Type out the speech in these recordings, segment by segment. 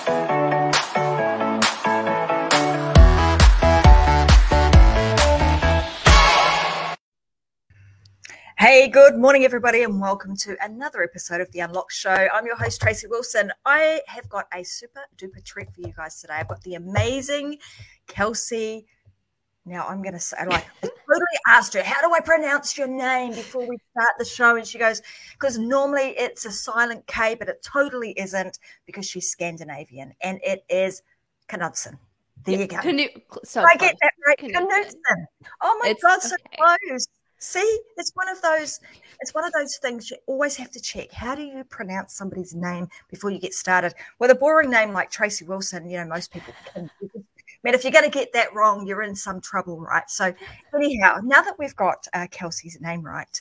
Hey, good morning, everybody, and welcome to another episode of The Unlock Show. I'm your host, Tracy Wilson. I have got a super duper treat for you guys today. I've got the amazing Kelsey. Now, I'm going to say, I totally asked her, how do I pronounce your name before we start the show? And she goes, because normally it's a silent K, but it totally isn't because she's Scandinavian, and it is Knutson. There you go. So I get that right, Knutson. Oh my God, so close. See, it's one of those things you always have to check. How do you pronounce somebody's name before you get started? With a boring name like Tracy Wilson, you know, most people can. Man, if you're going to get that wrong, you're in some trouble, right? So anyhow, now that we've got Kelsey's name right,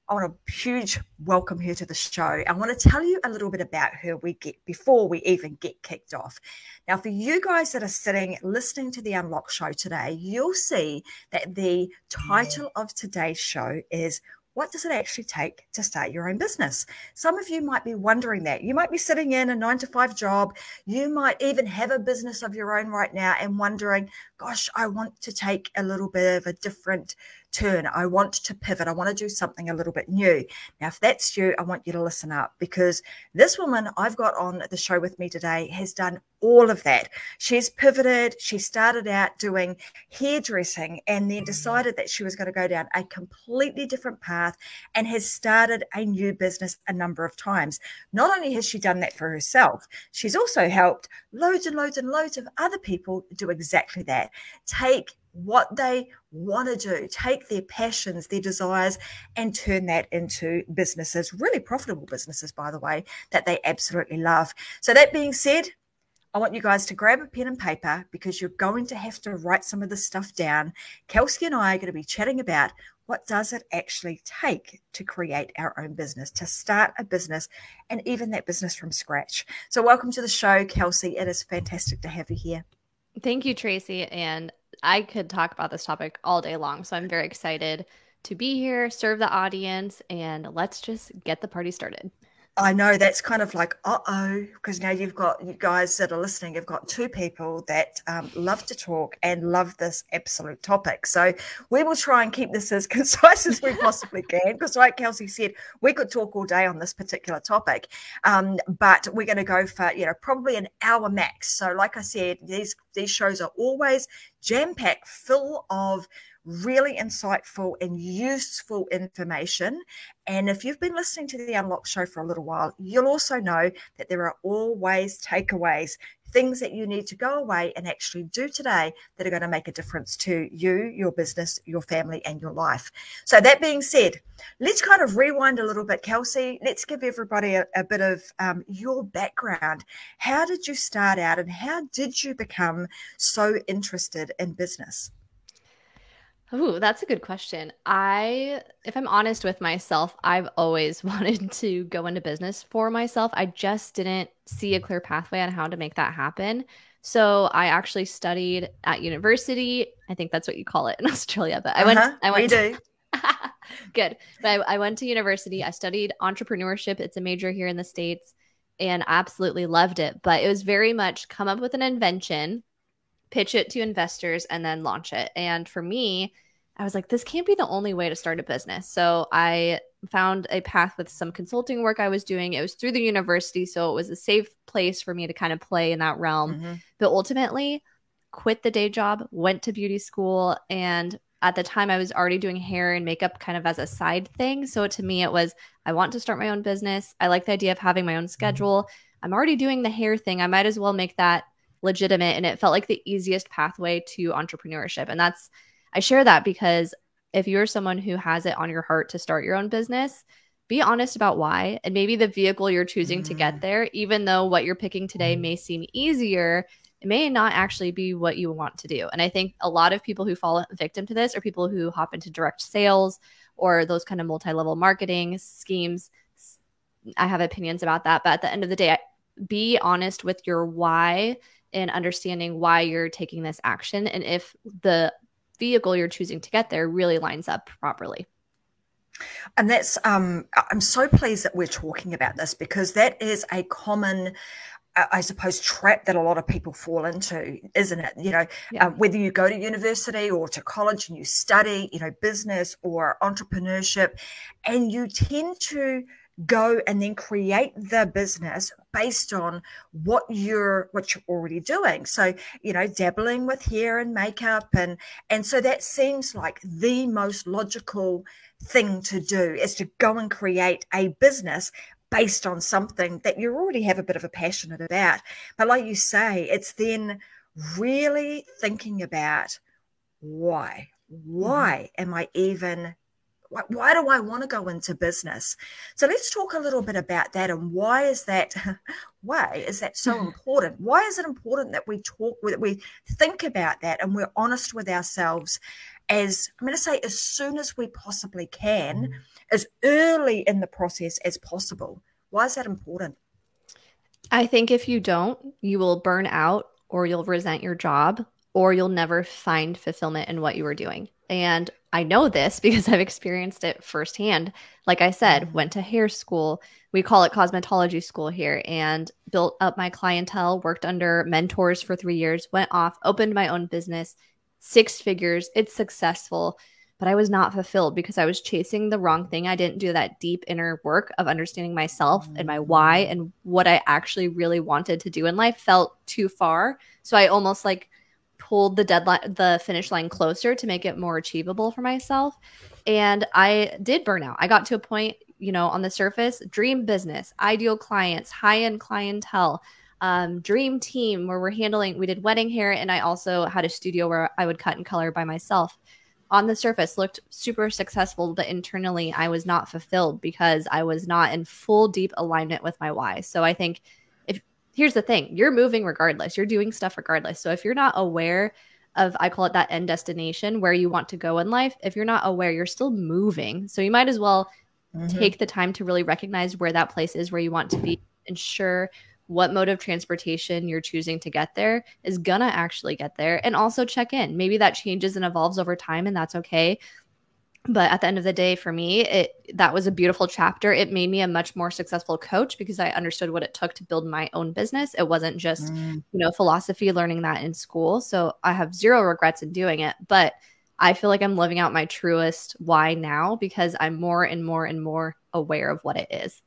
I want a huge welcome her to the show. I want to tell you a little bit about her before we even get kicked off. Now, for you guys that are sitting listening to the Unlock Show today, you'll see that the title of today's show is what does it actually take to start your own business? Some of you might be wondering that. You might be sitting in a 9-to-5 job. You might even have a business of your own right now and wondering, gosh, I want to take a little bit of a different turn. I want to pivot. I want to do something a little bit new. Now, if that's you, I want you to listen up, because this woman I've got on the show with me today has done all of that. She's pivoted. She started out doing hairdressing and then decided that she was going to go down a completely different path and has started a new business a number of times. Not only has she done that for herself, she's also helped loads and loads and loads of other people do exactly that. Take what they want to do, take their passions, their desires, and turn that into businesses, really profitable businesses, by the way, that they absolutely love. So that being said, I want you guys to grab a pen and paper, because you're going to have to write some of this stuff down. Kelsey and I are going to be chatting about what does it actually take to create our own business, to start a business, and even that business from scratch. So welcome to the show, Kelsey. It is fantastic to have you here. Thank you, Tracy. And I could talk about this topic all day long. So I'm very excited to be here, serve the audience, and let's just get the party started. I know that's kind of like, because now you guys that are listening, you've got two people that love to talk and love this absolute topic. So we will try and keep this as concise as we possibly can, because like Kelsey said, we could talk all day on this particular topic, but we're going to go for, probably an hour max. So like I said, these shows are always jam-packed, full of really insightful and useful information. And if you've been listening to the Unlock Show for a little while, you'll also know that there are always takeaways, things that you need to go away and actually do today that are going to make a difference to you, your business, your family, and your life. So that being said, let's kind of rewind a little bit, Kelsey. Let's give everybody a bit of your background. How did you start out, and how did you become so interested in business? Oh, that's a good question. If I'm honest with myself, I've always wanted to go into business for myself. I just didn't see a clear pathway on how to make that happen. So I actually studied at university. I think that's what you call it in Australia, but I went. We do. Good. But I went to university. I studied entrepreneurship. It's a major here in the States, and I absolutely loved it. But it was very much come up with an invention, pitch it to investors, and then launch it. And for me, I was like, this can't be the only way to start a business. So I found a path with some consulting work I was doing. It was through the university, so it was a safe place for me to kind of play in that realm. Mm-hmm. But ultimately, quit the day job, went to beauty school. And at the time, I was already doing hair and makeup kind of as a side thing. So to me, it was, I want to start my own business. I like the idea of having my own schedule. I'm already doing the hair thing. I might as well make that legitimate. And it felt like the easiest pathway to entrepreneurship. And I share that because if you're someone who has it on your heart to start your own business, be honest about why. And maybe the vehicle you're choosing to get there, even though what you're picking today may seem easier, it may not actually be what you want to do. And I think a lot of people who fall victim to this are people who hop into direct sales or those kind of multi-level marketing schemes. I have opinions about that. But at the end of the day, be honest with your why and understanding why you're taking this action, and if the vehicle you're choosing to get there really lines up properly. And that's I'm so pleased that we're talking about this, because that is a common I suppose, trap that a lot of people fall into, isn't it? You know, Yeah. Whether you go to university or to college and you study, you know, business or entrepreneurship, and you tend to go and then create the business based on what you're already doing. So, you know, dabbling with hair and makeup, and so that seems like the most logical thing to do, is to go and create a business based on something that you already have a bit of a passion about. But like you say, it's then really thinking about why am I even, why do I want to go into business? So let's talk a little bit about that, and why is that so important? Why is it important that we think about that, and we're honest with ourselves, as I'm going to say, as soon as we possibly can, as early in the process as possible? Why is that important? I think if you don't, you will burn out, or you'll resent your job, or you'll never find fulfillment in what you were doing. And I know this because I've experienced it firsthand. Like I said, went to hair school. We call it cosmetology school here, and built up my clientele, worked under mentors for 3 years, went off, opened my own business, 6 figures. It's successful, but I was not fulfilled because I was chasing the wrong thing. I didn't do that deep inner work of understanding myself and my why, and what I actually really wanted to do in life felt too far. So I almost like pulled the finish line closer to make it more achievable for myself. And I did burn out. I got to a point, you know, on the surface, dream business, ideal clients, high-end clientele, dream team where we did wedding hair. And I also had a studio where I would cut and color by myself. On the surface looked super successful, but internally I was not fulfilled because I was not in full deep alignment with my why. So I think here's the thing, you're moving regardless, you're doing stuff regardless. So if you're not aware of, I call it that end destination, where you want to go in life, if you're not aware, you're still moving. So you might as well take the time to really recognize where that place is where you want to be, ensure what mode of transportation you're choosing to get there is gonna actually get there, and also check in. Maybe that changes and evolves over time, and that's okay. But at the end of the day, for me, that was a beautiful chapter. It made me a much more successful coach because I understood what it took to build my own business. It wasn't just, you know, philosophy, learning that in school. So I have zero regrets in doing it. But I feel like I'm living out my truest why now because I'm more and more and more aware of what it is.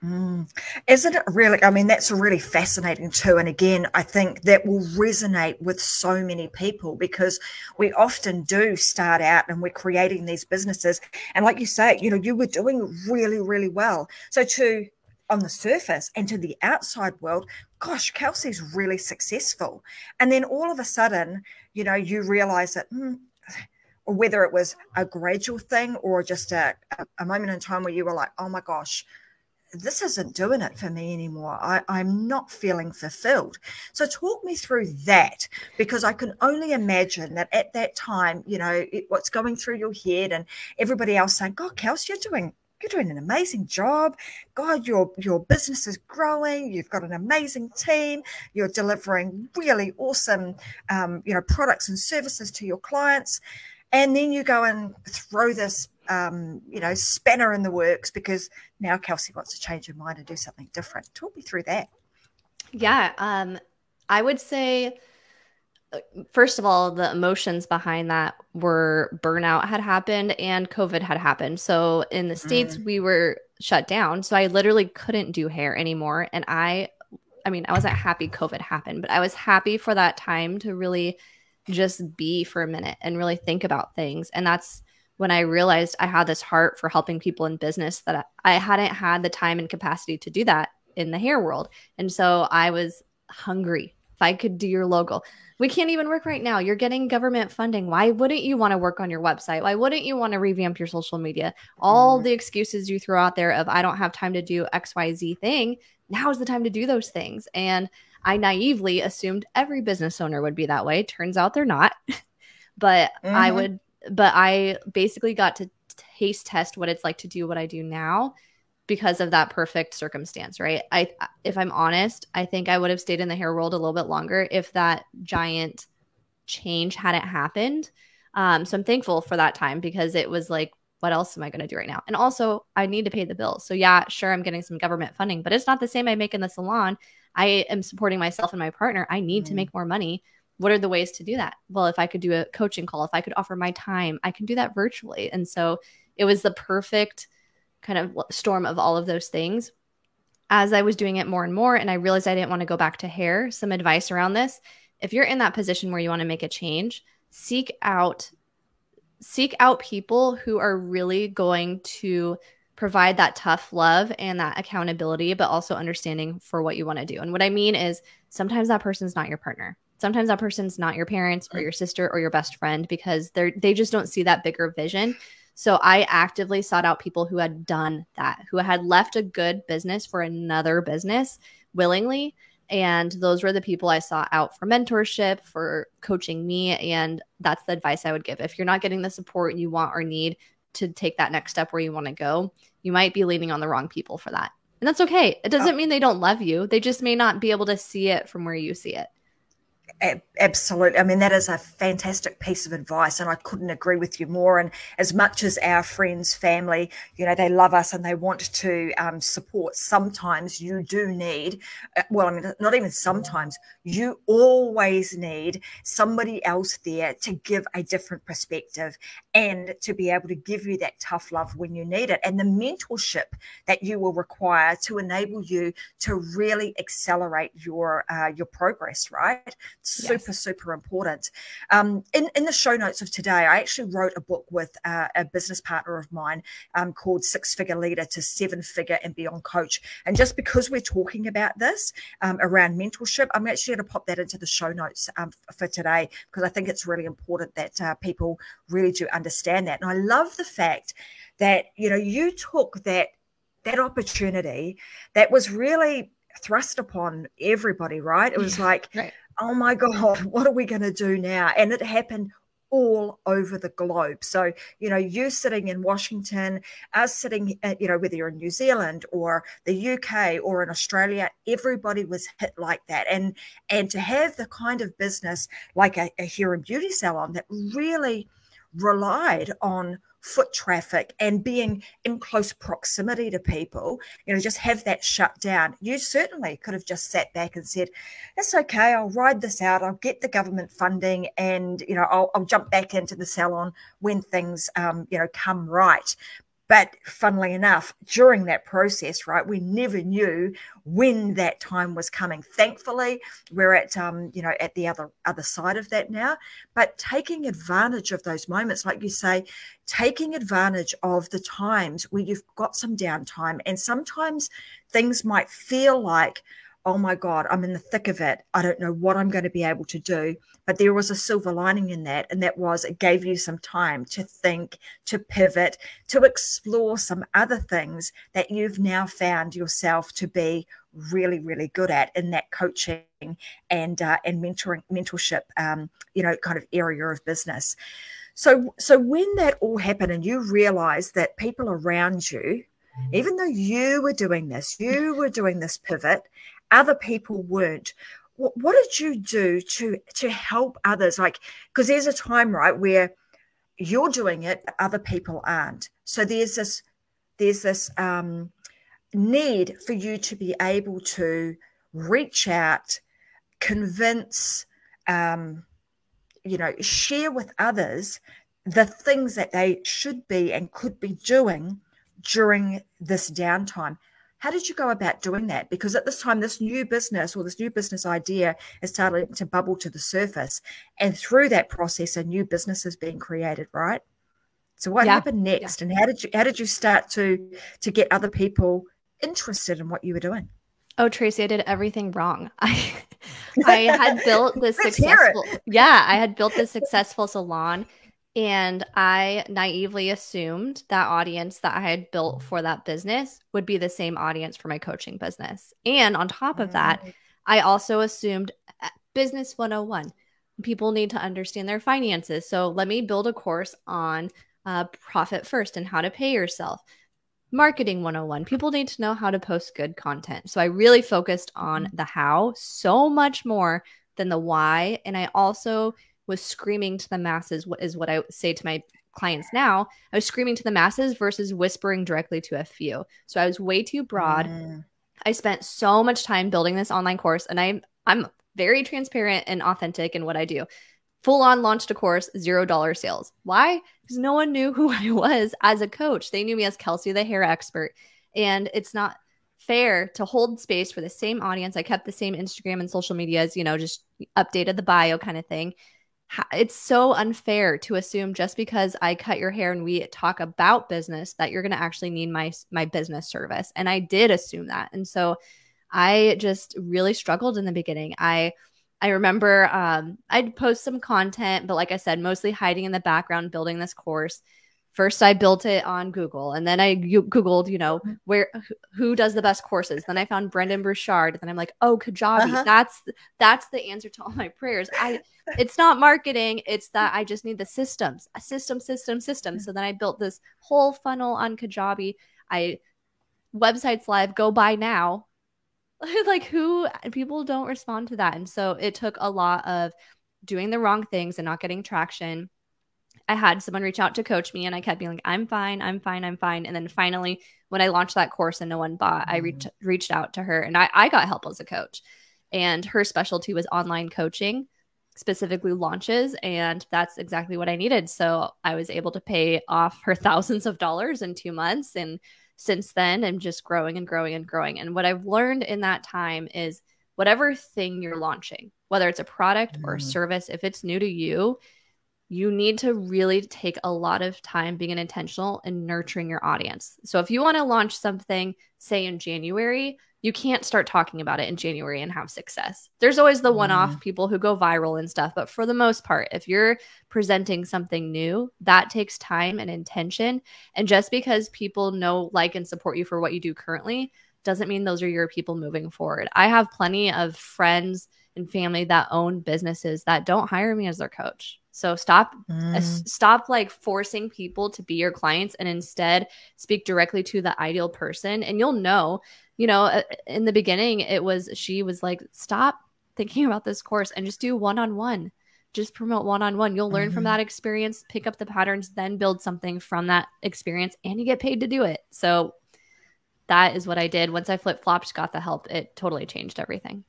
Isn't it really? I mean, that's really fascinating too. And again, I think that will resonate with so many people because we often do start out and we're creating these businesses. And like you say, you know, you were doing really, really well. So on the surface and to the outside world, gosh, Kelsey's really successful. And then all of a sudden, you know, you realize that, or whether it was a gradual thing or just a moment in time where you were like, oh my gosh, this isn't doing it for me anymore. I'm not feeling fulfilled. So talk me through that, because I can only imagine that at that time, you know, what's going through your head and everybody else saying, God, Kels, you're doing an amazing job. God, your business is growing. You've got an amazing team. You're delivering really awesome, you know, products and services to your clients. And then you go and throw this, you know, spanner in the works because now Kelsey wants to change her mind and do something different. Talk me through that. Yeah. I would say, first of all, the emotions behind that were burnout had happened and COVID had happened. So in the States, we were shut down. So I literally couldn't do hair anymore. And I mean, I wasn't happy COVID happened, but I was happy for that time to really just be for a minute and really think about things. And that's when I realized I had this heart for helping people in business that I hadn't had the time and capacity to do that in the hair world. And so I was hungry. If I could do your logo, we can't even work right now. You're getting government funding. Why wouldn't you want to work on your website? Why wouldn't you want to revamp your social media? All the excuses you throw out there of I don't have time to do XYZ thing. Now is the time to do those things. And I naively assumed every business owner would be that way. Turns out they're not. But I basically got to taste test what it's like to do what I do now because of that perfect circumstance, right? If I'm honest, I think I would have stayed in the hair world a little bit longer if that giant change hadn't happened. So I'm thankful for that time because it was like, what else am I going to do right now? And also, I need to pay the bills. So yeah, sure, I'm getting some government funding, but it's not the same I make in the salon I am supporting myself and my partner. I need to make more money. What are the ways to do that? Well, if I could do a coaching call, if I could offer my time, I can do that virtually. And so it was the perfect kind of storm of all of those things. As I was doing it more and more, and I realized I didn't want to go back to hair, some advice around this. If you're in that position where you want to make a change, seek out people who are really going to provide that tough love and that accountability, but also understanding for what you want to do. And what I mean is sometimes that person's not your partner. Sometimes that person's not your parents or your sister or your best friend, because they just don't see that bigger vision. So I actively sought out people who had done that, who had left a good business for another business willingly. And those were the people I sought out for mentorship, for coaching me. And that's the advice I would give. If you're not getting the support you want or need to take that next step where you want to go, you might be leaning on the wrong people for that. And that's okay. It doesn't mean they don't love you. They just may not be able to see it from where you see it. Absolutely. I mean, that is a fantastic piece of advice, and I couldn't agree with you more. And as much as our friends, family, they love us and they want to support, sometimes you do need, well, I mean, not even sometimes, you always need somebody else there to give a different perspective and to be able to give you that tough love when you need it, and the mentorship that you will require to enable you to really accelerate your progress, right? Super important. In the show notes of today, I actually wrote a book with a business partner of mine called 6-Figure Leader to 7-Figure and Beyond Coach. And just because we're talking about this around mentorship, I'm actually going to pop that into the show notes for today, because I think it's really important that people really do understand that. And I love the fact that, you took that opportunity that was really thrust upon everybody, right? It was like, right. Oh my God, what are we going to do now? And it happened all over the globe. So, you sitting in Washington, us sitting, whether you're in New Zealand or the UK or in Australia, everybody was hit like that. And to have the kind of business like a hair and beauty salon that really relied on foot traffic and being in close proximity to people, just have that shut down. You certainly could have just sat back and said, it's okay, I'll ride this out, I'll get the government funding, and I'll jump back into the salon when things come right. But funnily enough, during that process, right, we never knew when that time was coming. Thankfully, we're at, at the other side of that now. But taking advantage of those moments, like you say, taking advantage of the times where you've got some downtime, and sometimes things might feel like, oh my God, I'm in the thick of it. I don't know what I'm going to be able to do. But there was a silver lining in that, and that was it gave you some time to think, to pivot, to explore some other things that you've now found yourself to be really, really good at in that coaching and mentorship, kind of area of business. So when that all happened and you realized that people around you, even though you were doing this pivot, other people weren't. What did you do to help others? Like, because there's a time, right, where you're doing it, but other people aren't. So there's this need for you to be able to reach out, convince, share with others the things that they should be and could be doing during this downtime. How did you go about doing that? Because at this time, this new business idea is starting to bubble to the surface. And through that process, a new business is being created, right? So what happened next? And how did you start to get other people interested in what you were doing? Oh, Tracy, I did everything wrong. I had built this successful salon. And I naively assumed that audience that I had built for that business would be the same audience for my coaching business. And on top of that, I also assumed business 101. People need to understand their finances. So let me build a course on profit first and how to pay yourself. Marketing 101. People need to know how to post good content. So I really focused on the how so much more than the why. And I also was screaming to the masses, what I say to my clients now. I was screaming to the masses versus whispering directly to a few. So I was way too broad. I spent so much time building this online course, and I'm very transparent and authentic in what I do. Full on launched a course, $0 sales. Why? Because no one knew who I was as a coach. They knew me as Kelsey, the hair expert. And it's not fair to hold space for the same audience. I kept the same Instagram and social medias, just updated the bio kind of thing. It's so unfair to assume just because I cut your hair and we talk about business that you're going to actually need my business service. And I did assume that. And so I just really struggled in the beginning. I remember I'd post some content, but like I said, mostly hiding in the background, building this course. First, I built it on Google, and then I Googled, who does the best courses. Then I found Brendan Burchard, and then I'm like, oh, Kajabi, that's the answer to all my prayers. It's not marketing; it's that I just need the systems, a system. So then I built this whole funnel on Kajabi. Websites live, go buy now. Like people don't respond to that. And so it took a lot of doing the wrong things and not getting traction. I had someone reach out to coach me, and I kept being like, I'm fine. And then finally, when I launched that course and no one bought, I reached out to her, and I got help as a coach. And her specialty was online coaching, specifically launches. And that's exactly what I needed. So I was able to pay off her thousands of dollars in 2 months. And since then, I'm just growing and growing and growing. And what I've learned in that time is whatever thing you're launching, whether it's a product or a service, if it's new to you, you need to really take a lot of time being intentional and nurturing your audience. So if you want to launch something, say in January, you can't start talking about it in January and have success. There's always the one-off people who go viral and stuff. But for the most part, if you're presenting something new, that takes time and intention. And just because people know, like, and support you for what you do currently doesn't mean those are your people moving forward. I have plenty of friends and family that own businesses that don't hire me as their coach. So stop like forcing people to be your clients, and instead speak directly to the ideal person. And you'll know, in the beginning, she was like, stop thinking about this course and just do one-on-one. Just promote one-on-one. You'll learn from that experience, pick up the patterns, then build something from that experience, and you get paid to do it. So that is what I did. Once I flip-flopped, got the help, it totally changed everything.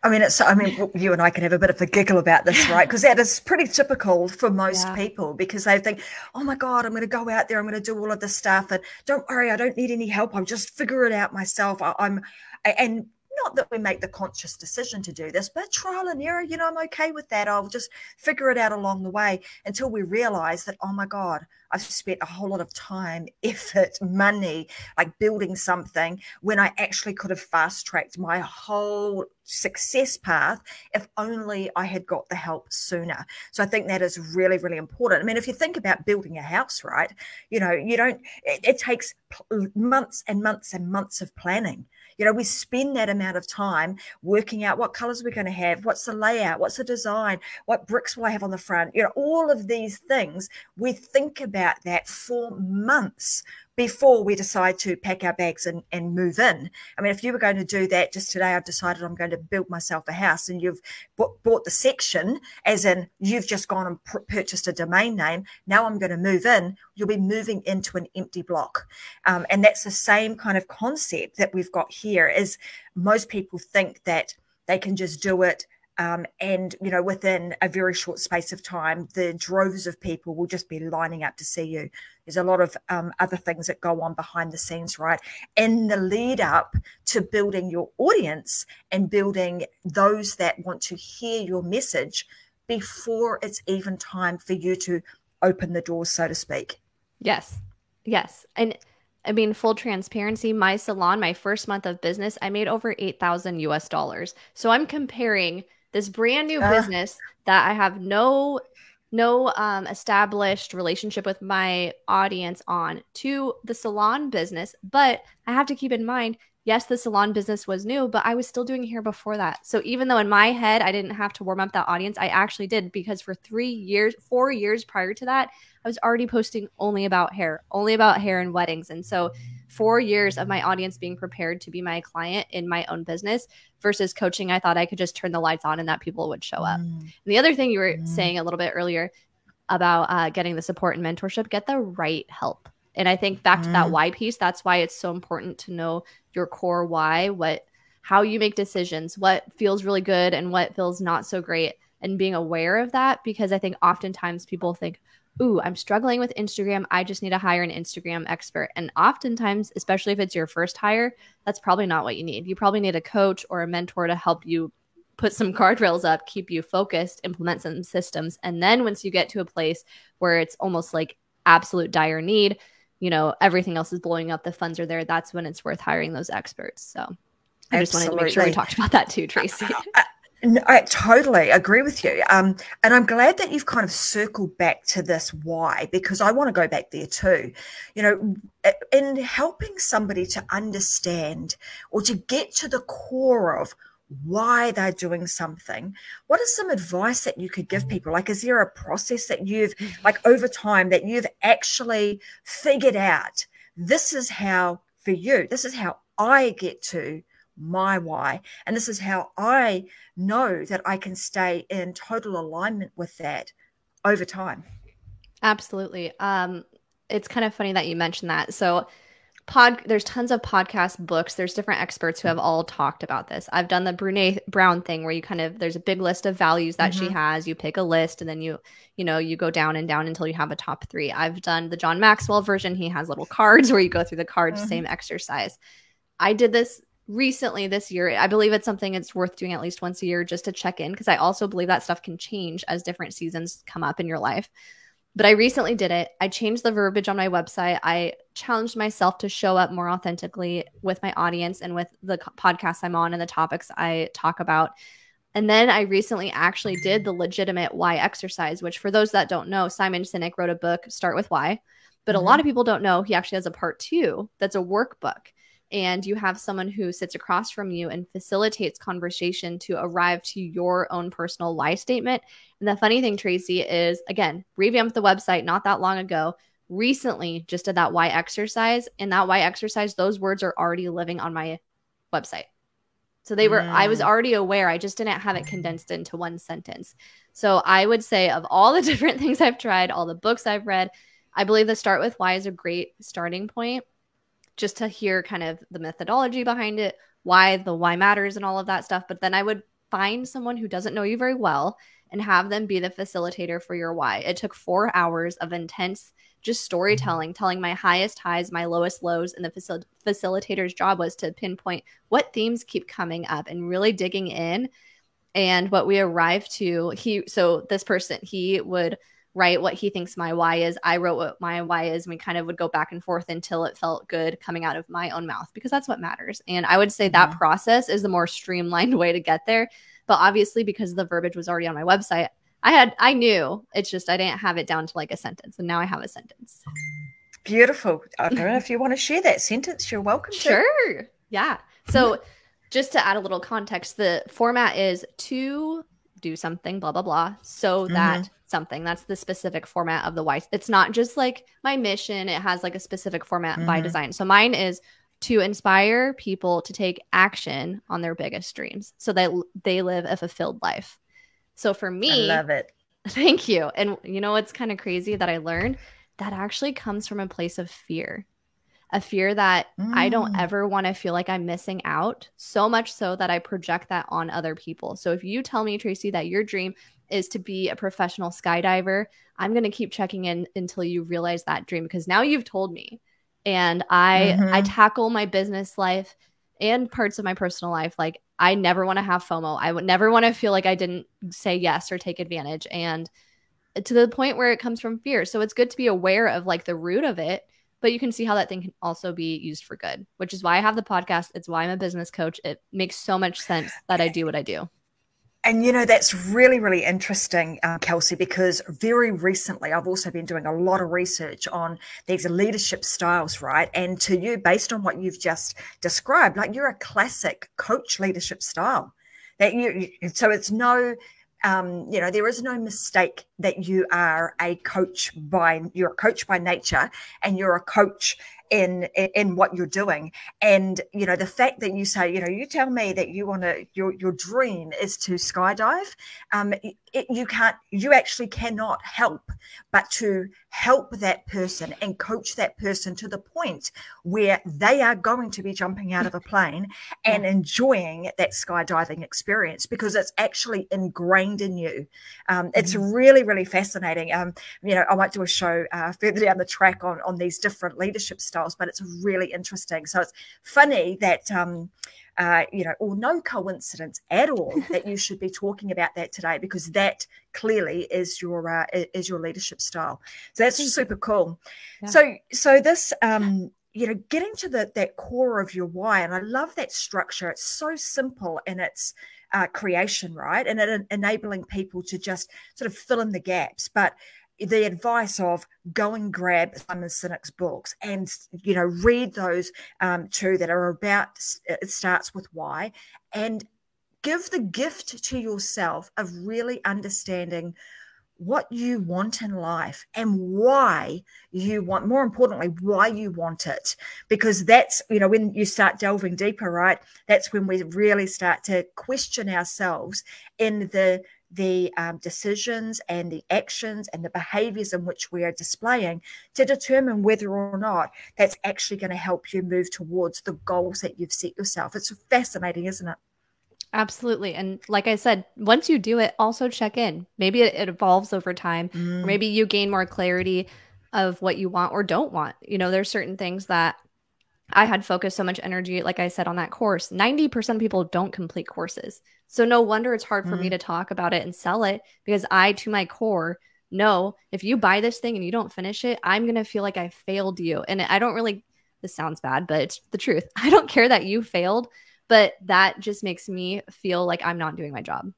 You and I can have a bit of a giggle about this, right? Because that is pretty typical for most people, because they think, oh my God, I'm going to go out there, I'm going to do all of this stuff, and don't worry, I don't need any help. I'll just figure it out myself. And not that we make the conscious decision to do this, but trial and error, I'm okay with that. I'll just figure it out along the way, until we realize that, oh my God, I've spent a whole lot of time, effort, money, like building something, when I actually could have fast-tracked my whole success path if only I had got the help sooner. So I think that is really, really important. I mean, if you think about building a house, right, it takes months and months and months of planning. We spend that amount of time working out what colors we're going to have, what's the layout, what's the design, what bricks will I have on the front, all of these things. We think about that for months before we decide to pack our bags and move in. I mean, if you were going to do that just today, I've decided I'm going to build myself a house, and you've bought the section, as in you've just gone and purchased a domain name. Now I'm going to move in. You'll be moving into an empty block. And that's the same kind of concept that we've got here. Is most people think that they can just do it, and within a very short space of time, the droves of people will just be lining up to see you. There's a lot of other things that go on behind the scenes, right, in the lead up to building your audience and building those that want to hear your message before it's even time for you to open the doors, so to speak. Yes. And I mean, full transparency, my salon, my first month of business, I made over $8,000 US. So I'm comparing this brand new business that I have no established relationship with my audience on, to the salon business. But I have to keep in mind, yes, the salon business was new, but I was still doing hair before that. So even though in my head I didn't have to warm up that audience, I actually did, because for 4 years prior to that, I was already posting only about hair and weddings. And so 4 years of my audience being prepared to be my client in my own business versus coaching, I thought I could just turn the lights on and that people would show up. And the other thing you were saying a little bit earlier about getting the support and mentorship, get the right help. And I think back to that why piece, that's why it's so important to know your core why, how you make decisions, what feels really good and what feels not so great, and being aware of that. Because I think oftentimes people think, ooh, I'm struggling with Instagram, I just need to hire an Instagram expert. And oftentimes, especially if it's your first hire, that's probably not what you need. You probably need a coach or a mentor to help you put some guardrails up, keep you focused, implement some systems. And then once you get to a place where it's almost like absolute dire need, everything else is blowing up, the funds are there, that's when it's worth hiring those experts. So I just wanted to make sure we talked about that too, Tracy. I totally agree with you. And I'm glad that you've kind of circled back to this why, because I want to go back there too. In helping somebody to understand or to get to the core of why they're doing something, what is some advice that you could give people? Like, is there a process that you've, like, over time that you've actually figured out, this is how, for you, this is how I get to my why, and this is how I know that I can stay in total alignment with that over time? Absolutely. It's kind of funny that you mentioned that. So there's tons of podcast books. There's different experts who have all talked about this. I've done the Brene Brown thing where there's a big list of values that she has. You pick a list and then you go down and down until you have a top 3. I've done the John Maxwell version. He has little cards where you go through the cards, same exercise. I did this recently this year. I believe it's something it's worth doing at least once a year just to check in, because I also believe that stuff can change as different seasons come up in your life. But I recently did it. I changed the verbiage on my website. I challenged myself to show up more authentically with my audience and with the podcast I'm on and the topics I talk about. And then I recently actually did the legitimate why exercise, which, for those that don't know, Simon Sinek wrote a book, Start With Why. But a lot of people don't know he actually has a part 2 that's a workbook. And you have someone who sits across from you and facilitates conversation to arrive to your own personal why statement. And the funny thing, Tracy, is, again, revamped the website not that long ago. Recently just did that why exercise. And that why exercise, those words are already living on my website. So I was already aware. I just didn't have it condensed into one sentence. So I would say, of all the different things I've tried, all the books I've read, I believe the Start With Why is a great starting point, just to hear kind of the methodology behind it, why matters and all of that stuff. But then I would find someone who doesn't know you very well and have them be the facilitator for your why. It took 4 hours of intense just storytelling, telling my highest highs, my lowest lows. And the facilitator's job was to pinpoint what themes keep coming up and really digging in. And what we arrived to, this person, he would write what he thinks my why is. I wrote what my why is. And we kind of would go back and forth until it felt good coming out of my own mouth, because that's what matters. And I would say that process is the more streamlined way to get there. But obviously, because the verbiage was already on my website, I knew, it's just I didn't have it down to like a sentence. And now I have a sentence. Beautiful. I don't know if you want to share that sentence. You're welcome to. Sure. Yeah. So just to add a little context, the format is to do something, blah, blah, blah, so that something. That's the specific format of the why. It's not just like my mission. It has like a specific format by design. So mine is to inspire people to take action on their biggest dreams so that they live a fulfilled life. So for me, I love it. Thank you. And you know what's kind of crazy that I learned? That actually comes from a place of fear. A fear that I don't ever want to feel like I'm missing out, so much so that I project that on other people. So if you tell me, Tracy, that your dream is to be a professional skydiver, I'm going to keep checking in until you realize that dream, because now you've told me. And I tackle my business life and parts of my personal life. Like, I never want to have FOMO. I would never want to feel like I didn't say yes or take advantage. And to the point where it comes from fear. So it's good to be aware of like the root of it, but you can see how that thing can also be used for good, which is why I have the podcast. It's why I'm a business coach. It makes so much sense that I do what I do. And, you know, that's really, really interesting, Kelsey, because very recently I've also been doing a lot of research on these leadership styles, right? And to you, based on what you've just described, like, you're a classic coach leadership style. So it's no, there is no mistake that you are a coach you're a coach by nature, and you're a coach in what you're doing. And the fact that you say, you tell me that you want to, your dream is to skydive, you actually cannot help but to help that person and coach that person to the point where they are going to be jumping out of a plane and enjoying that skydiving experience, because it's actually ingrained in you. It's really, really fascinating. I might do a show further down the track on these different leadership styles, but it's really interesting. So it's funny that or no coincidence at all that you should be talking about that today, because that clearly is your leadership style. So that's super cool. Yeah. So this getting to that core of your why, and I love that structure. It's so simple in its creation, right? And it enabling people to just sort of fill in the gaps. But the advice of go and grab Simon Sinek's books and, read those two that are about, it starts with why, and give the gift to yourself of really understanding what you want in life and why you want, more importantly, why you want it. Because that's, when you start delving deeper, right, that's when we really start to question ourselves in the decisions and the actions and the behaviors in which we are displaying, to determine whether or not that's actually going to help you move towards the goals that you've set yourself. It's fascinating, isn't it? Absolutely. And like I said, once you do it, also check in. Maybe it evolves over time, or maybe you gain more clarity of what you want or don't want. There's certain things that I had focused so much energy, like I said, on that course. 90% of people don't complete courses. So no wonder it's hard for me to talk about it and sell it, because I, to my core, know if you buy this thing and you don't finish it, I'm going to feel like I failed you. And I don't really, this sounds bad, but it's the truth. I don't care that you failed, but that just makes me feel like I'm not doing my job.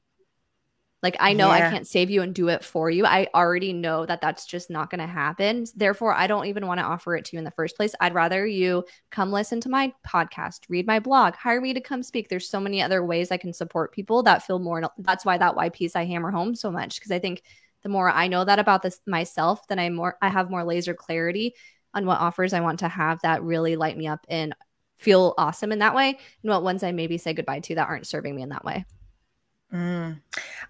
Like, I know I can't save you and do it for you. I already know that that's just not going to happen. Therefore, I don't even want to offer it to you in the first place. I'd rather you come listen to my podcast, read my blog, hire me to come speak. There's so many other ways I can support people that feel more. That's why that why piece I hammer home so much, because I think the more I know that about this myself, then I have more laser clarity on what offers I want to have that really light me up and feel awesome in that way, and what ones I maybe say goodbye to that aren't serving me in that way. And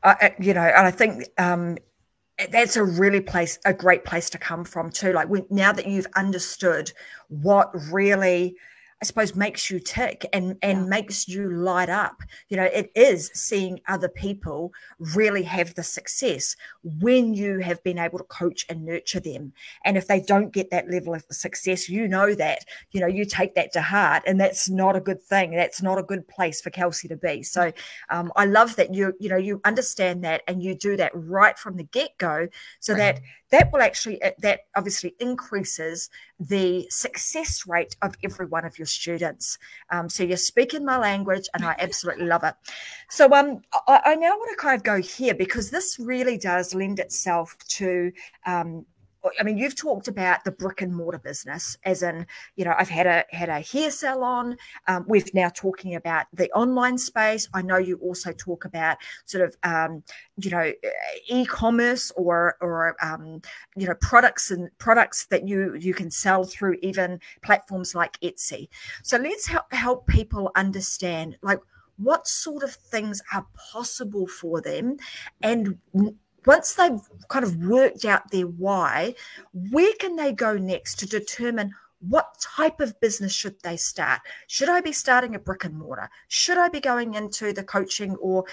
I think that's a great place to come from too. Like, now that you've understood what really, I suppose, makes you tick and makes you light up, it is seeing other people really have the success when you have been able to coach and nurture them. And if they don't get that level of success, that, you take that to heart, and that's not a good thing. That's not a good place for Kelsey to be. So I love that you understand that, and you do that right from the get-go, so that will actually, that obviously increases the success rate of every one of your students. So you're speaking my language, and I absolutely love it. So I now want to kind of go here, because this really does lend itself to you've talked about the brick and mortar business, as in, I've had a hair salon. We've now talking about the online space. I know you also talk about sort of, e-commerce or products that you can sell through even platforms like Etsy. So let's help people understand, like, what sort of things are possible for them, and once they've kind of worked out their why, where can they go next to determine what type of business should they start? Should I be starting a brick and mortar? Should I be going into the coaching or,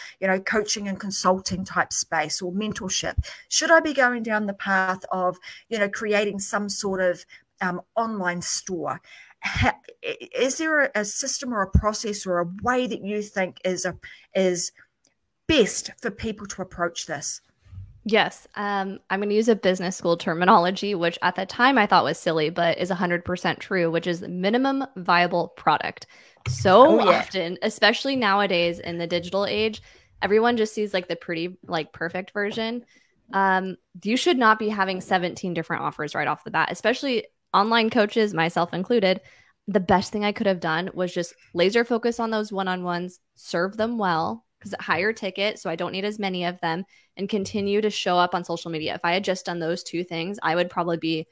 coaching and consulting type space or mentorship? Should I be going down the path of, creating some sort of online store? Is there a system or a process or a way that you think is best for people to approach this? Yes. I'm going to use a business school terminology, which at the time I thought was silly, but is 100% true, which is minimum viable product. So often, especially nowadays in the digital age, everyone just sees like the pretty, like perfect version. You should not be having 17 different offers right off the bat, especially online coaches, myself included. The best thing I could have done was just laser focus on those one-on-ones, serve them well, because higher ticket, so I don't need as many of them, and continue to show up on social media. If I had just done those two things, I would probably be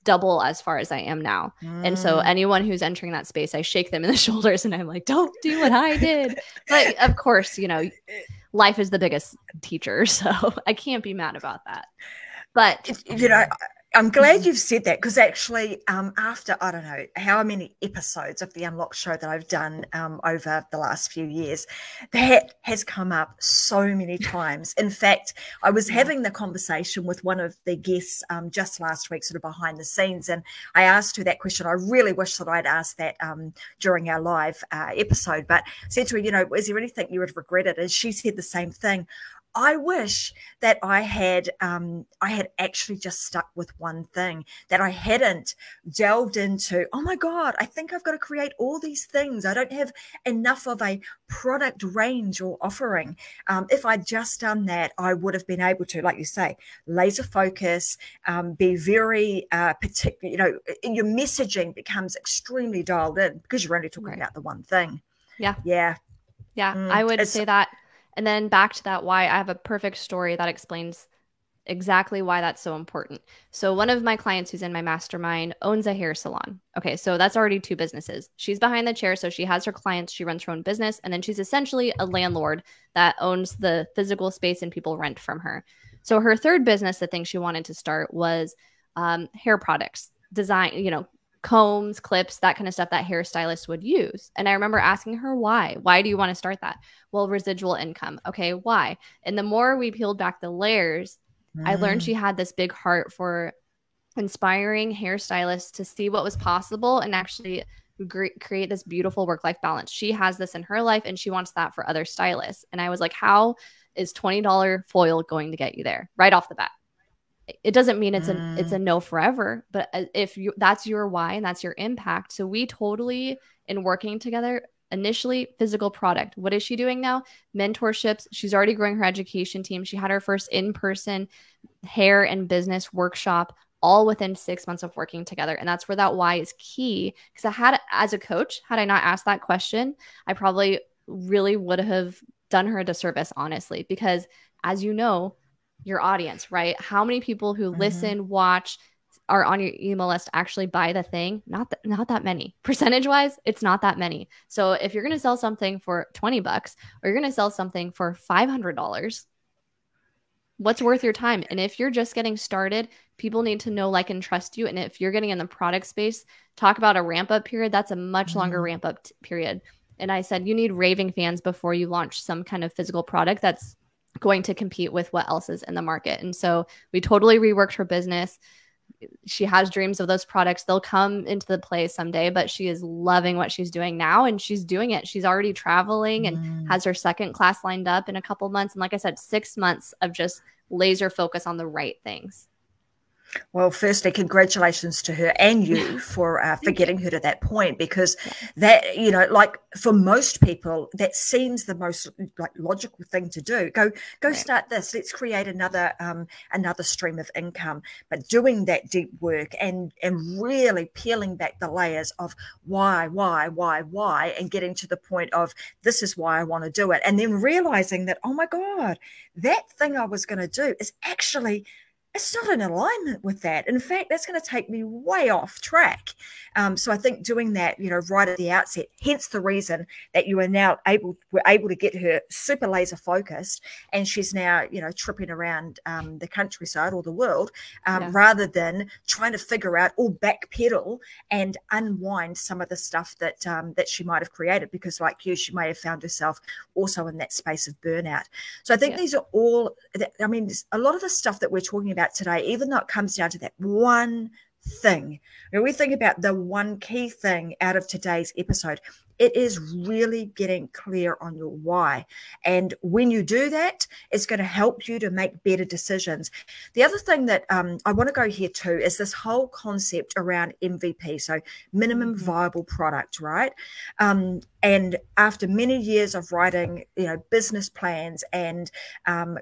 double as far as I am now. And so anyone who's entering that space, I shake them in the shoulders and I'm like, don't do what I did. But of course, you know, life is the biggest teacher, so I can't be mad about that. But you know, I'm glad you've said that, because actually after, I don't know how many episodes of the Unlocked show that I've done over the last few years, that has come up so many times. In fact, I was having the conversation with one of the guests just last week, sort of behind the scenes, and I asked her that question. I really wish that I'd asked that during our live episode, but said to her, you know, is there anything you would have regretted? And she said the same thing. I wish that I had actually just stuck with one thing, that I hadn't delved into, oh my God, I think I've got to create all these things. I don't have enough of a product range or offering. If I'd just done that, I would have been able to, like you say, laser focus, be very particular, you know, your messaging becomes extremely dialed in because you're only talking about the one thing. Yeah. I would say that. And then back to that why, I have a perfect story that explains exactly why that's so important. So one of my clients who's in my mastermind owns a hair salon. Okay, so that's already two businesses. She's behind the chair, so she has her clients, she runs her own business, and then she's essentially a landlord that owns the physical space and people rent from her. So her third business, the thing she wanted to start was hair products, design, you know, combs, clips, that kind of stuff that hairstylists would use. And I remember asking her why. Why do you want to start that? Well, residual income. Okay, why? And the more we peeled back the layers, I learned she had this big heart for inspiring hairstylists to see what was possible and actually create this beautiful work-life balance. She has this in her life and she wants that for other stylists. And I was like, how is $20 foil going to get you there right off the bat? It doesn't mean it's a no forever, but if you, that's your why and that's your impact. So we totally, in working together, initially physical product. What is she doing now? Mentorships. She's already growing her education team. She had her first in-person hair and business workshop all within 6 months of working together. And that's where that why is key. Because I had, as a coach, had I not asked that question, I probably really would have done her a disservice, honestly, because as you know, your audience, right? How many people who listen, watch, are on your email list actually buy the thing? Not that many. Percentage wise, it's not that many. So if you're going to sell something for $20 or you're going to sell something for $500, what's worth your time? And if you're just getting started, people need to know, like, and trust you. And if you're getting in the product space, talk about a ramp up period. That's a much longer ramp up period. And I said, you need raving fans before you launch some kind of physical product that's going to compete with what else is in the market. And so we totally reworked her business. She has dreams of those products. They'll come into the play someday, but she is loving what she's doing now and she's doing it. She's already traveling and has her second class lined up in a couple months. And like I said, 6 months of just laser focus on the right things. Well, firstly, congratulations to her and you for getting her to that point, because that, you know, like for most people, that seems the most like logical thing to do. Go start this. Let's create another stream of income. But doing that deep work and really peeling back the layers of why, and getting to the point of this is why I want to do it, and then realizing that, oh my God, that thing I was going to do is actually, it's not in alignment with that. In fact, that's going to take me way off track. So I think doing that, you know, right at the outset, hence the reason that you are now able to get her super laser focused, and she's now, you know, tripping around the countryside or the world, rather than trying to figure out or backpedal and unwind some of the stuff that that she might have created, because like you, she may have found herself also in that space of burnout. So I think these are all, I mean, a lot of the stuff that we're talking about today, even though it comes down to that one thing, when we think about the one key thing out of today's episode, it is really getting clear on your why. And when you do that, it's going to help you to make better decisions. The other thing that I want to go here too is this whole concept around MVP, so minimum viable product, right? And after many years of writing, you know, business plans and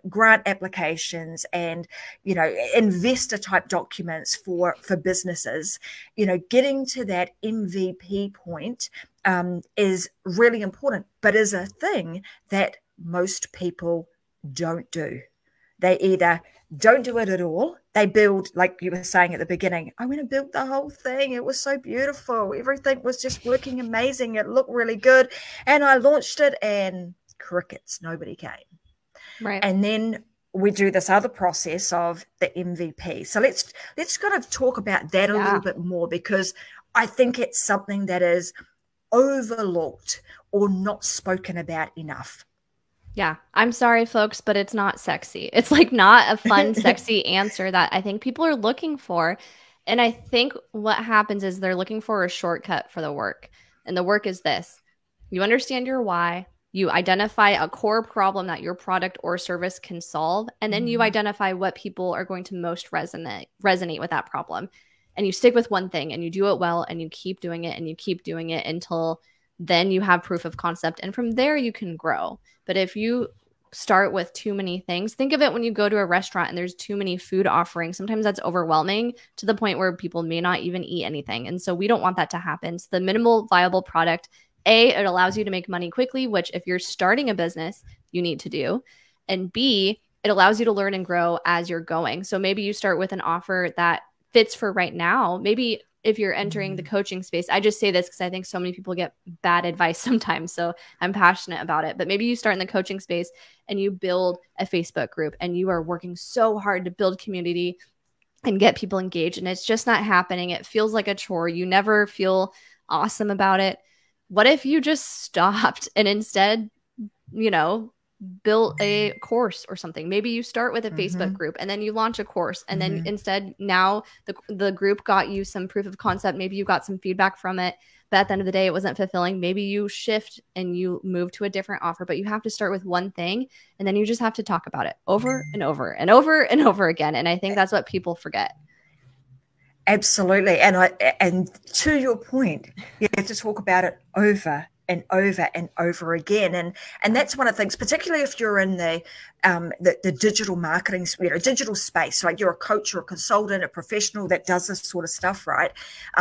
grant applications and, you know, investor type documents for businesses, you know, getting to that MVP point is really important, but is a thing that most people don't do. They either don't do it at all. They build, like you were saying at the beginning, I went and built the whole thing. It was so beautiful. Everything was just working amazing. It looked really good. And I launched it and crickets, nobody came. Right. And then we do this other process of the MVP. So let's kind of talk about that a little bit more, because I think it's something that is overlooked or not spoken about enough. Yeah, I'm sorry, folks, but it's not sexy. It's like not a fun, sexy answer that I think people are looking for. And I think what happens is they're looking for a shortcut for the work. And the work is this. You understand your why. You identify a core problem that your product or service can solve. And then you identify what people are going to most resonate with that problem. And you stick with one thing and you do it well and you keep doing it and you keep doing it until then you have proof of concept. And from there you can grow. But if you start with too many things, think of it when you go to a restaurant and there's too many food offerings. Sometimes that's overwhelming to the point where people may not even eat anything. And so we don't want that to happen. So the minimal viable product, A, it allows you to make money quickly, which if you're starting a business, you need to do. And B, it allows you to learn and grow as you're going. So maybe you start with an offer that fits for right now. Maybe if you're entering the coaching space, I just say this because I think so many people get bad advice sometimes. So I'm passionate about it. But maybe you start in the coaching space and you build a Facebook group and you are working so hard to build community and get people engaged. And it's just not happening. It feels like a chore. You never feel awesome about it. What if you just stopped and instead, built a course or something? Maybe you start with a Facebook group and then you launch a course, and then instead now the group got you some proof of concept. Maybe you got some feedback from it, but at the end of the day, it wasn't fulfilling. Maybe you shift and you move to a different offer, but you have to start with one thing and then you just have to talk about it over and over and over and over again. And I think that's what people forget. Absolutely. And to your point, you have to talk about it over and over and over again. And that's one of the things, particularly if you're in the digital marketing, digital space, like you're a coach or a consultant, a professional that does this sort of stuff, right?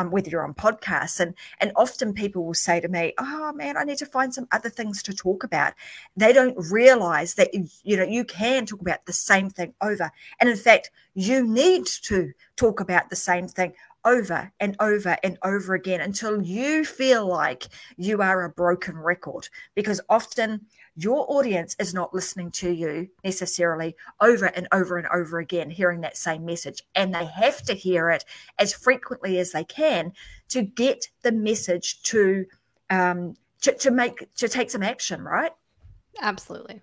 Whether you're on podcasts, and often people will say to me, oh man, I need to find some other things to talk about. They don't realize that, you can talk about the same thing over. And in fact, you need to talk about the same thing over and over and over again until you feel like you are a broken record, because often your audience is not listening to you necessarily over and over and over again, hearing that same message, and they have to hear it as frequently as they can to get the message to take some action, right? Absolutely.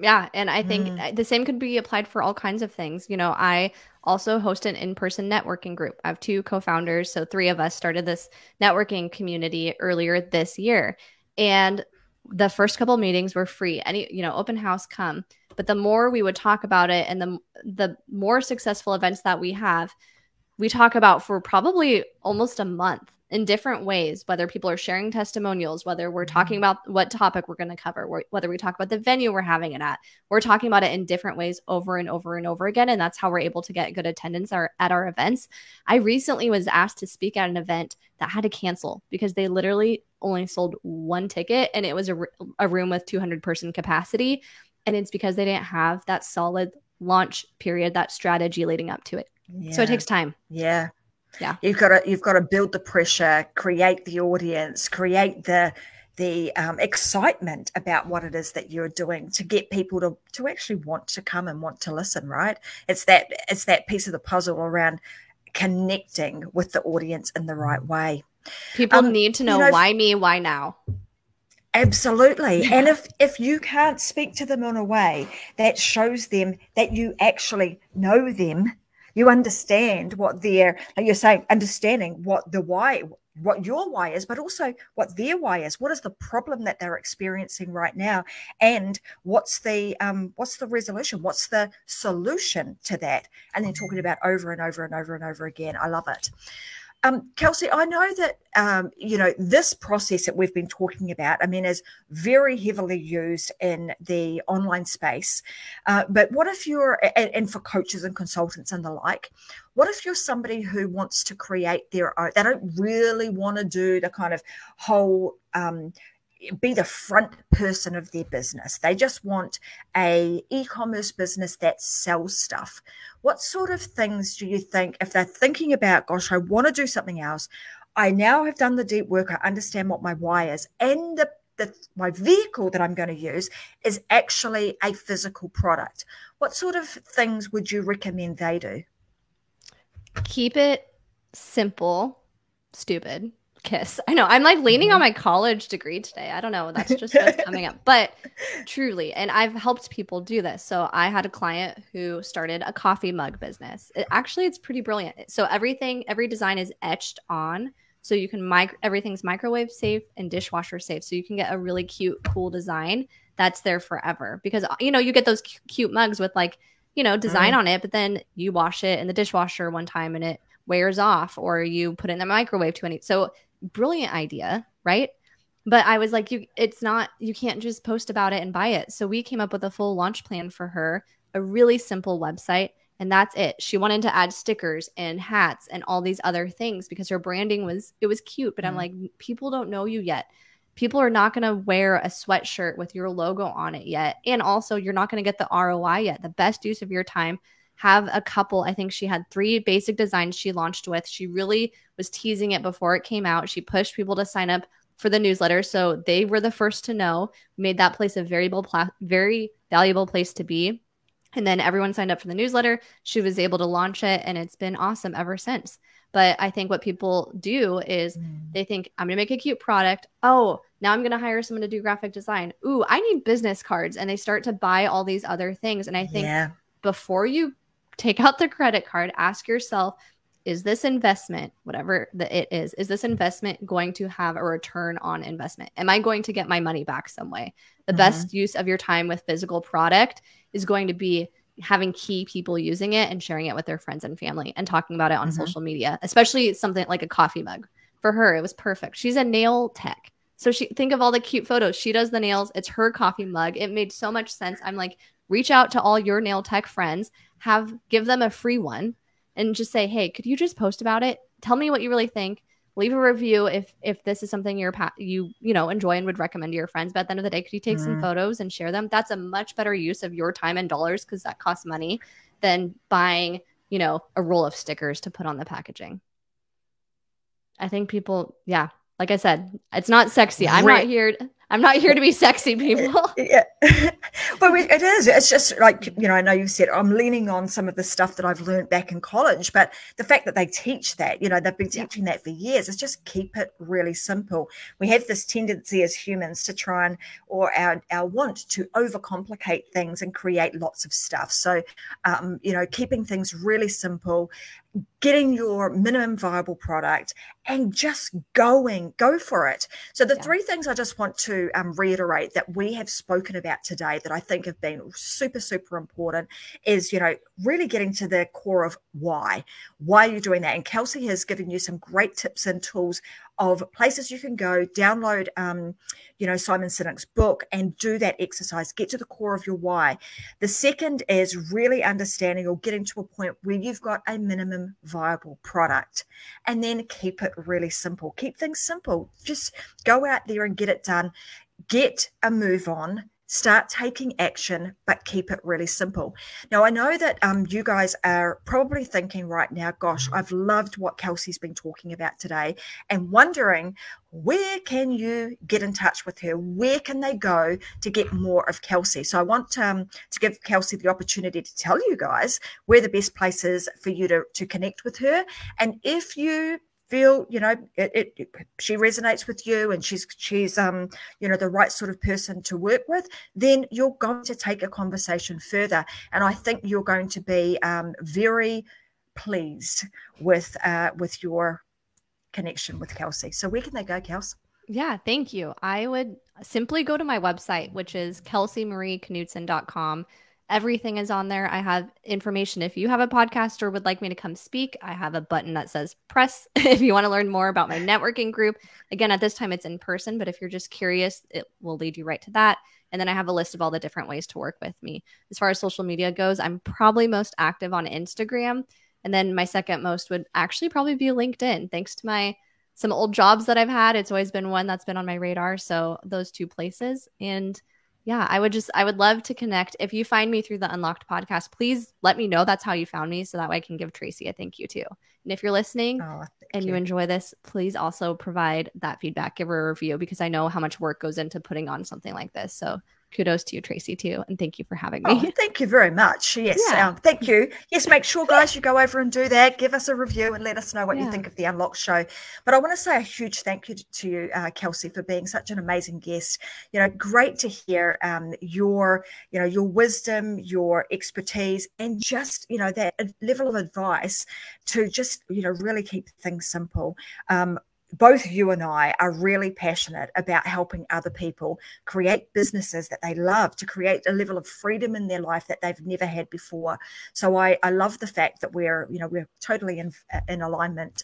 Yeah. And I think the same could be applied for all kinds of things. I also host an in-person networking group. I have 2 co-founders. So 3 of us started this networking community earlier this year. And the first couple of meetings were free. Open house, come. But the more we would talk about it and the more successful events that we have, we talk about for probably almost a month in different ways, whether people are sharing testimonials, whether we're talking about what topic we're going to cover, whether we talk about the venue we're having it at. We're talking about it in different ways over and over and over again. And that's how we're able to get good attendance at our events. I recently was asked to speak at an event that had to cancel because they literally only sold 1 ticket, and it was a room with 200-person capacity. And it's because they didn't have that solid launch period, that strategy leading up to it. Yeah. So it takes time. Yeah. You've got to build the pressure, create the audience, create the excitement about what it is that you're doing to get people to actually want to come and want to listen, right? It's that piece of the puzzle around connecting with the audience in the right way. People need to know why me, why now. Absolutely. And if you can't speak to them in a way that shows them that you actually know them, you understand what like you're saying, understanding what the why, what your why is, but also what their why is. What is the problem that they're experiencing right now? And what's the resolution? What's the solution to that? And then talking about over and over and over and over again. I love it. Kelsey, I know that, this process that we've been talking about, is very heavily used in the online space. But what if and for coaches and consultants and the like, what if you're somebody who wants to create their own, they don't really want to do the kind of whole, be the front person of their business. They just want a e-commerce business that sells stuff. What sort of things do you think, if they're thinking about, gosh, I want to do something else, I now have done the deep work, I understand what my why is, and my vehicle that I'm going to use is actually a physical product. What sort of things would you recommend they do? Keep it simple, stupid. Kiss. I know. I'm like leaning on my college degree today. I don't know. That's just what's coming up. But truly, and I've helped people do this. So I had a client who started a coffee mug business. It's pretty brilliant. So every design is etched on. So you can everything's microwave safe and dishwasher safe. So you can get a really cute, cool design that's there forever. Because, you get those cute mugs with like, design on it, but then you wash it in the dishwasher one time and it wears off, or you put it in the microwave so brilliant idea, right? But I was like, you can't just post about it and buy it. So we came up with a full launch plan for her, a really simple website, and that's it. She wanted to add stickers and hats and all these other things because her branding was cute. But I'm like, people don't know you yet. People are not going to wear a sweatshirt with your logo on it yet. And also, you're not going to get the ROI yet. The best use of your time, have a couple. I think she had 3 basic designs she launched with. She really was teasing it before it came out. She pushed people to sign up for the newsletter. So they were the first to know, made that place a very valuable place to be. And then everyone signed up for the newsletter. She was able to launch it, and it's been awesome ever since. But I think what people do is they think, I'm going to make a cute product. Oh, now I'm going to hire someone to do graphic design. Ooh, I need business cards. And they start to buy all these other things. And I think before you take out the credit card, ask yourself, is this investment, whatever it is this investment going to have a return on investment? Am I going to get my money back some way? The best use of your time with physical product is going to be having key people using it and sharing it with their friends and family and talking about it on social media, especially something like a coffee mug. For her, it was perfect. She's a nail tech. So think of all the cute photos. She does the nails. It's her coffee mug. It made so much sense. I'm like, reach out to all your nail tech friends, give them a free one, and just say, hey, could you just post about it? Tell me what you really think. Leave a review if this is something you enjoy and would recommend to your friends. But at the end of the day, could you take some photos and share them? That's a much better use of your time and dollars, because that costs money, than buying, a roll of stickers to put on the packaging. I think people, like I said, it's not sexy. I'm not here to be sexy, people. Yeah. But it is. It's just like, I know you said I'm leaning on some of the stuff that I've learned back in college, but the fact that they teach that, they've been teaching that for years, is just keep it really simple. We have this tendency as humans to try or our want to overcomplicate things and create lots of stuff. So, keeping things really simple, getting your minimum viable product, and just go for it. So the 3 things I just want to reiterate that we have spoken about today that I think have been super, super important is, really getting to the core of why you're doing that. And Kelsey has given you some great tips and tools of places you can go, download, Simon Sinek's book, and do that exercise. Get to the core of your why. The second is really understanding or getting to a point where you've got a minimum viable product, and then keep it really simple. Keep things simple. Just go out there and get it done. Get a move on. Start taking action, but keep it really simple. Now, I know that you guys are probably thinking right now, gosh, I've loved what Kelsey's been talking about today, and wondering, where can you get in touch with her? Where can they go to get more of Kelsey? So I want to give Kelsey the opportunity to tell you guys where the best place is for you to connect with her. And if you feel she resonates with you and she's the right sort of person to work with, then you're going to take a conversation further, and I think you're going to be very pleased with your connection with Kelsey. So where can they go, Kels? Yeah, thank you. I would simply go to my website, which is kelseymarieknutson.com. Everything is on there. I have information. If you have a podcast or would like me to come speak, I have a button that says press if you want to learn more about my networking group. Again, at this time, it's in person, but if you're just curious, it will lead you right to that. And then I have a list of all the different ways to work with me. As far as social media goes, I'm probably most active on Instagram. And then my second most would actually probably be LinkedIn. Thanks to my some old jobs that I've had. It's always been one that's been on my radar. So those two places. And yeah, I would love to connect. If you find me through the Unlocked podcast, please let me know that's how you found me, so that way I can give Tracy a thank you too. And if you're listening and you enjoy this, please also provide that feedback, give her a review, because I know how much work goes into putting on something like this. So kudos to you, Tracy, too. And thank you for having me. Oh, thank you very much. Yes. Yeah. Thank you. Yes. Make sure, guys, you go over and do that. Give us a review and let us know what you think of the Unlocked show. But I want to say a huge thank you to you, Kelsey, for being such an amazing guest. You know, great to hear your wisdom, your expertise, and just, that level of advice to just, really keep things simple. Both you and I are really passionate about helping other people create businesses that they love, to create a level of freedom in their life that they've never had before. So I love the fact that we're totally in alignment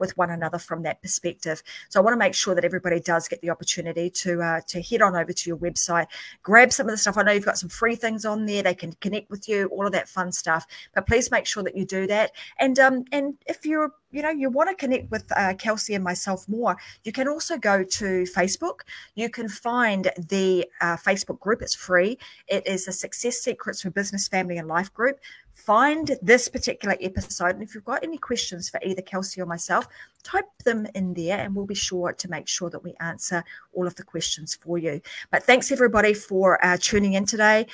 with one another from that perspective. So I want to make sure that everybody does get the opportunity to head on over to your website, grab some of the stuff. I know you've got some free things on there. They can connect with you, all of that fun stuff. But please make sure that you do that. And if you want to connect with Kelsey and myself more, you can also go to Facebook. You can find the Facebook group. It's free. It is the Success Secrets for Business, Family, and Life group. Find this particular episode. And if you've got any questions for either Kelsey or myself, type them in there and we'll be sure to make sure that we answer all of the questions for you. But thanks, everybody, for tuning in today.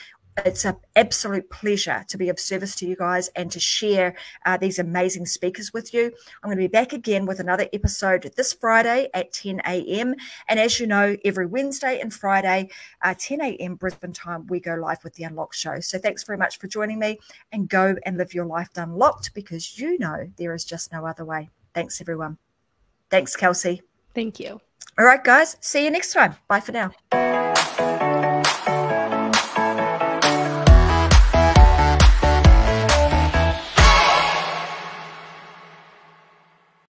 It's an absolute pleasure to be of service to you guys and to share these amazing speakers with you. I'm going to be back again with another episode this Friday at 10 a.m. And as you know, every Wednesday and Friday, 10 a.m. Brisbane time, we go live with the Unlocked show. So thanks very much for joining me, and go and live your life unlocked, because there is just no other way. Thanks, everyone. Thanks, Kelsey. Thank you. All right, guys. See you next time. Bye for now.